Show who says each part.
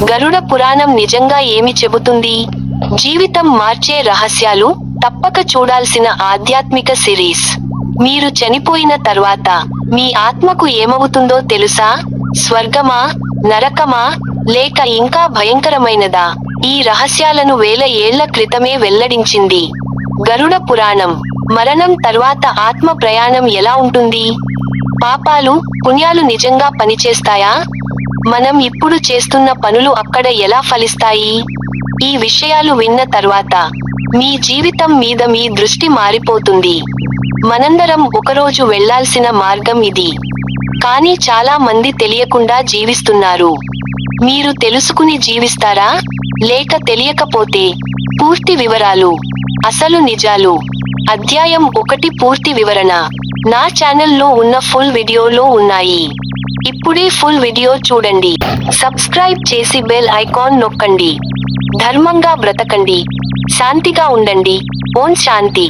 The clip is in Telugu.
Speaker 1: గరుడ పురాణం నిజంగా ఏమి చెబుతుంది? జీవితం మార్చే రహస్యాలు తప్పక చూడాల్సిన ఆధ్యాత్మిక సిరీస్. మీరు చనిపోయిన తర్వాత మీ ఆత్మకు ఏమవుతుందో తెలుసా? స్వర్గమా, నరకమా, లేక ఇంకా భయంకరమైనదా? ఈ రహస్యాలను వేల ఏళ్ల క్రితమే వెల్లడించింది గరుడ పురాణం. మరణం తర్వాత ఆత్మ ప్రయాణం ఎలా ఉంటుంది? పాపాలు, పుణ్యాలు నిజంగా పనిచేస్తాయా? మనం ఇప్పుడు చేస్తున్న పనులు అక్కడ ఎలా ఫలిస్తాయి? ఈ విషయాలు విన్న తర్వాత మీ జీవితం మీద మీ దృష్టి మారిపోతుంది. మనందరం ఒకరోజు వెళ్లాల్సిన మార్గం ఇది. కానీ చాలా మంది తెలియకుండా జీవిస్తున్నారు. మీరు తెలుసుకుని జీవిస్తారా? లేక తెలియకపోతే? పూర్తి వివరాలు, అసలు నిజాలు. అధ్యాయం 1 పూర్తి వివరణ నా ఛానల్లో ఉన్న ఫుల్ వీడియోలో ఉన్నాయి. ఇప్పుడే ఫుల్ వీడియో చూడండి. సబ్స్క్రైబ్ చేసి బెల్ ఐకాన్ నొక్కండి. ధర్మంగా బ్రతకండి, శాంతిగా ఉండండి. ఓం శాంతి.